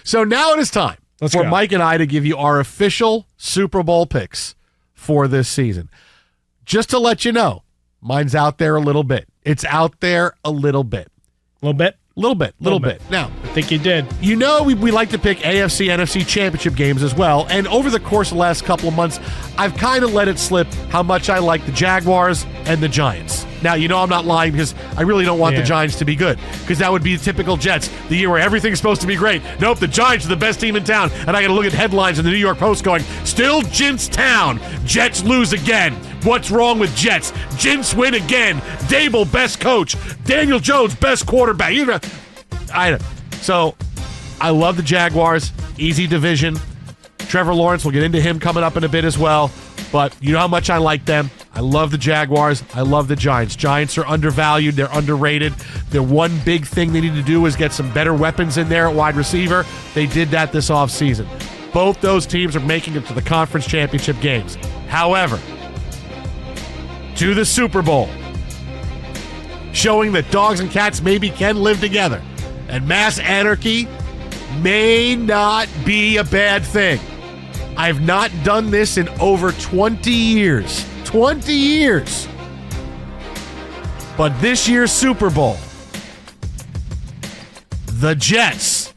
So now it is time for Mike and I to give you our official Super Bowl picks for this season. Just to let you know, mine's out there a little bit. It's out there a little bit. A little bit? Little bit. Now, I think you did. You know we like to pick AFC, NFC championship games as well, and over the course of the last couple of months, I've kind of let it slip how much I like the Jaguars and the Giants. Now, you know I'm not lying because I really don't want the Giants to be good, because that would be the typical Jets, the year where everything's supposed to be great. Nope, the Giants are the best team in town, and I got to look at headlines in the New York Post going, still Jinx town, Jets lose again. What's wrong with Jets? Jinx win again. Dable, best coach. Daniel Jones, best quarterback. So, I love the Jaguars. Easy division. Trevor Lawrence, we'll get into him coming up in a bit as well. But you know how much I like them. I love the Jaguars. I love the Giants. Giants are undervalued. They're underrated. Their one big thing they need to do is get some better weapons in there at wide receiver. They did that this offseason. Both those teams are making it to the conference championship games. However, to the Super Bowl, showing that dogs and cats maybe can live together, and mass anarchy may not be a bad thing. I've not done this in over 20 years. 20 years. But this year's Super Bowl, the Jets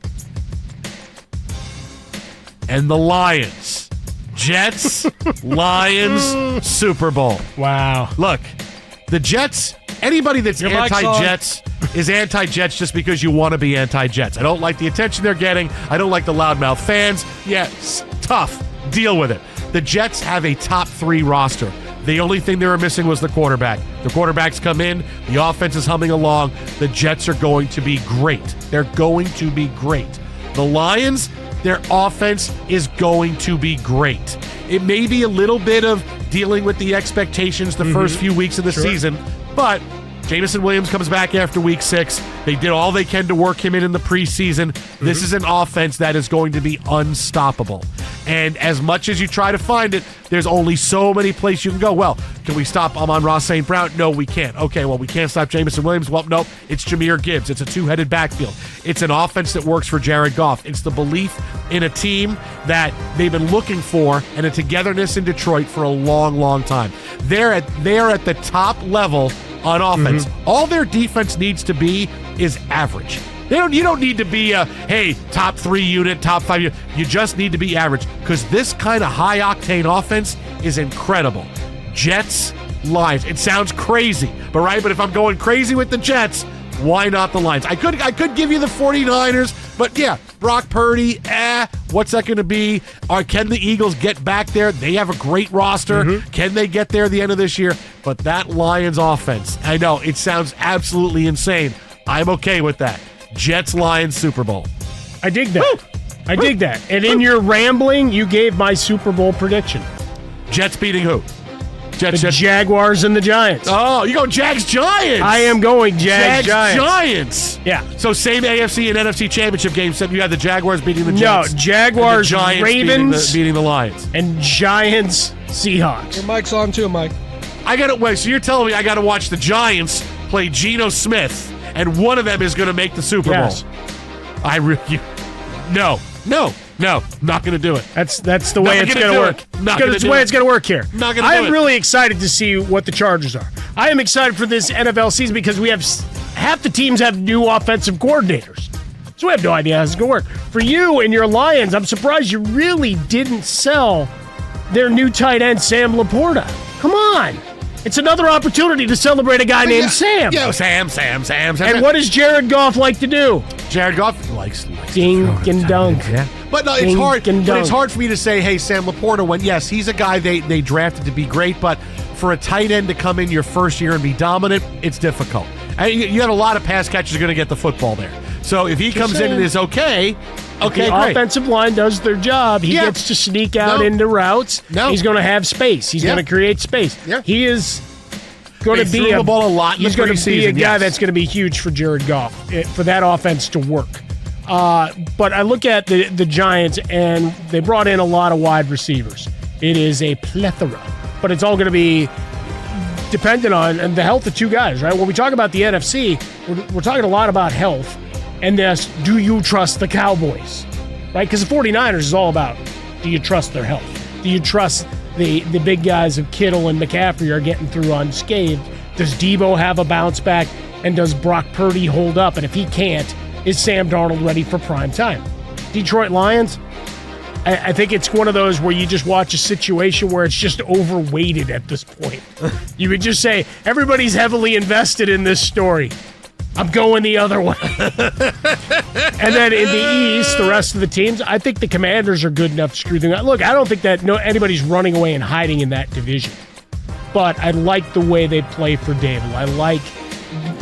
and the Lions. Jets, Lions, Super Bowl. Wow. Look, the Jets, anybody that's anti-Jets is anti-Jets just because you want to be anti-Jets. I don't like the attention they're getting. I don't like the loudmouth fans. Yeah, it's tough. Deal with it. The Jets have a top 3 roster. The only thing they were missing was the quarterback. The quarterbacks come in. The offense is humming along. The Jets are going to be great. They're going to be great. The Lions, their offense is going to be great. It may be a little bit of dealing with the expectations the first few weeks of the season, but Jameson Williams comes back after week 6. They did all they can to work him in the preseason. This is an offense that is going to be unstoppable. And as much as you try to find it, there's only so many places you can go. Well, can we stop Amon-Ra St. Brown? No, we can't. Okay, well, we can't stop Jameson Williams. Well, nope, it's Jahmyr Gibbs. It's a two-headed backfield. It's an offense that works for Jared Goff. It's the belief in a team that they've been looking for and a togetherness in Detroit for a long, long time. They're at the top level on offense. All their defense needs to be is average. You don't need to be a, hey, top 3 unit, top 5 unit. You just need to be average, because this kind of high-octane offense is incredible. Jets, Lions. It sounds crazy, but if I'm going crazy with the Jets, why not the Lions? I could give you the 49ers, but yeah, Brock Purdy, what's that going to be? Can the Eagles get back there? They have a great roster. Can they get there at the end of this year? But that Lions offense, I know, it sounds absolutely insane. I'm okay with that. Jets, Lions, Super Bowl. I dig that. I dig that. And in your rambling, you gave my Super Bowl prediction. Jets beating who? The Jaguars and the Giants. Oh, you go Jags-Giants. I am going Jags-Giants. Giants. Yeah. So same AFC and NFC championship game, except you had the Jaguars beating the Jets. No, Jaguars, Giants Ravens. beating the Lions. And Giants, Seahawks. Your mic's on too, Mike. So you're telling me I got to watch the Giants play Geno Smith, and one of them is going to make the Super Bowl? No, not going to do it. That's the way it's going to work. That's the way it's going to work here. I am really excited to see what the Chargers are. I am excited for this NFL season because we have half the teams have new offensive coordinators. So we have no idea how it's going to work. For you and your Lions, I'm surprised you really didn't sell their new tight end, Sam Laporta. Come on. It's another opportunity to celebrate a guy named Sam. Yeah, Sam. And what does Jared Goff like to do? Jared Goff likes dink and dunk. Yeah. But no, it's hard. But it's hard for me to say, hey, Sam Laporta, when yes, he's a guy they drafted to be great, but for a tight end to come in your first year and be dominant, it's difficult. And you have a lot of pass catchers going to get the football there. So if he comes in and is okay, the great. Offensive line does their job. He gets to sneak out into routes. He's going to have space. He's going to create space. Yeah. He is going to be the ball a lot. He's going to be a guy that's going to be huge for Jared Goff for that offense to work. But I look at the Giants, and they brought in a lot of wide receivers. It is a plethora, but it's all going to be dependent on the health of 2 guys, right? When we talk about the NFC, we're talking a lot about health. And this, do you trust the Cowboys? right? Because the 49ers is all about, do you trust their health? Do you trust the big guys of Kittle and McCaffrey are getting through unscathed? Does Debo have a bounce back? And does Brock Purdy hold up? And if he can't, is Sam Darnold ready for prime time? Detroit Lions, I think it's one of those where you just watch a situation where it's just overweighted at this point. You would just say, everybody's heavily invested in this story. I'm going the other way. And then in the East, the rest of the teams, I think the Commanders are good enough to screw them up. Look, I don't think that anybody's running away and hiding in that division. But I like the way they play for Dable. I like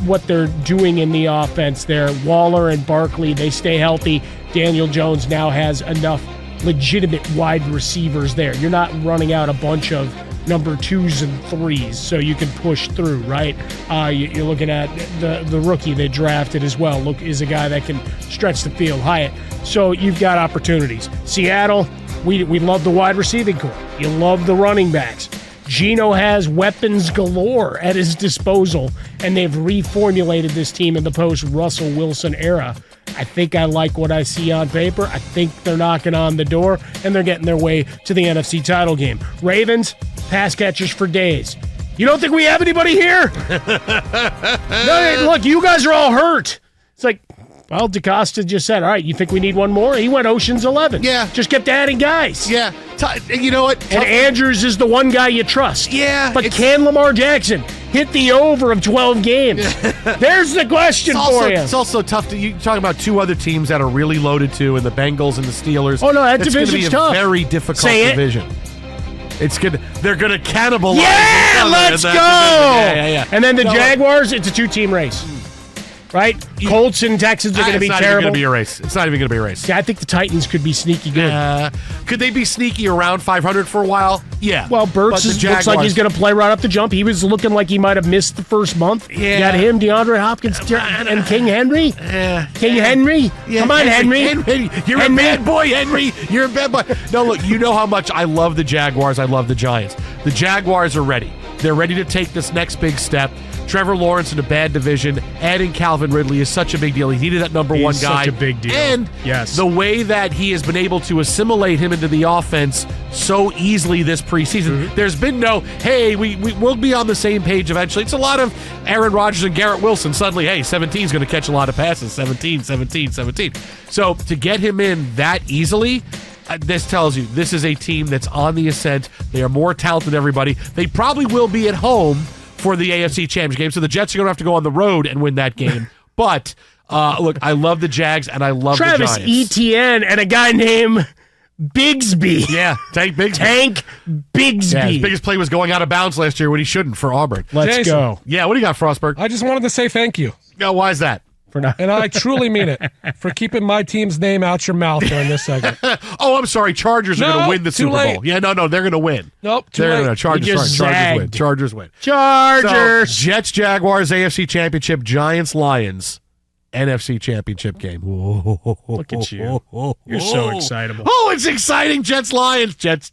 what they're doing in the offense there. Waller and Barkley, they stay healthy. Daniel Jones now has enough legitimate wide receivers there. You're not running out a bunch of number 2s and 3s, so you can push through, right? You're looking at the rookie they drafted as well. Look, is a guy that can stretch the field, Hyatt. So you've got opportunities. Seattle, we love the wide receiving core. You love the running backs. Geno has weapons galore at his disposal, and they've reformulated this team in the post-Russell Wilson era. I think I like what I see on paper. I think they're knocking on the door, and they're getting their way to the NFC title game. Ravens, pass catchers for days. You don't think we have anybody here? No, look, you guys are all hurt. It's like, well, DeCosta just said, all right, you think we need one more? He went Ocean's 11. Yeah. Just kept adding guys. Yeah. You know what? And Andrews is the one guy you trust. Yeah. But can Lamar Jackson hit the over of 12 games? There's the question for you. It's also tough. You talk about two other teams that are really loaded too, and the Bengals and the Steelers. Oh, no, that division's tough. It's going to be a very difficult division. It's good. They're going to cannibalize. Yeah, let's go. Yeah. And then the Jaguars, it's a two-team race. Right? Colts and Texans are going to be terrible. It's not even going to be a race. It's not even going to be a race. Yeah, I think the Titans could be sneaky good. Could they be sneaky around 500 for a while? Yeah. Well, Burks looks like he's going to play right off the jump. He was looking like he might have missed the first month. Yeah. You got him, DeAndre Hopkins, and King Henry. King Henry. Yeah. Come on, Henry. You're a bad boy, Henry. You're a bad boy. No, look, you know how much I love the Jaguars. I love the Giants. The Jaguars are ready. They're ready to take this next big step. Trevor Lawrence in a bad division, adding Calvin Ridley is such a big deal. He needed that number one guy. Such a big deal. And the way that he has been able to assimilate him into the offense so easily this preseason, there's been no, hey, we'll be on the same page eventually. It's a lot of Aaron Rodgers and Garrett Wilson. Suddenly, hey, 17 is going to catch a lot of passes. 17. So to get him in that easily, this tells you this is a team that's on the ascent. They are more talented than everybody. They probably will be at home for the AFC Championship game, so the Jets are going to have to go on the road and win that game. But, look, I love the Jags, and I love the Giants. Travis Etienne and a guy named Bigsby. Yeah, Tank Bigsby. Tank Bigsby. Yeah, his biggest play was going out of bounds last year when he shouldn't for Auburn. Let's go. Yeah, what do you got, Frostberg? I just wanted to say thank you. No, why is that? And I truly mean it, for keeping my team's name out your mouth during this segment. Oh, I'm sorry. Chargers are going to win the Super Bowl. Yeah, no, they're going to win. Nope, too late. No, Chargers win. Chargers win. Chargers. So, Jets, Jaguars, AFC Championship, Giants, Lions, NFC Championship game. Look at you. You're so excitable. Oh, it's exciting. Jets, Lions. Jets.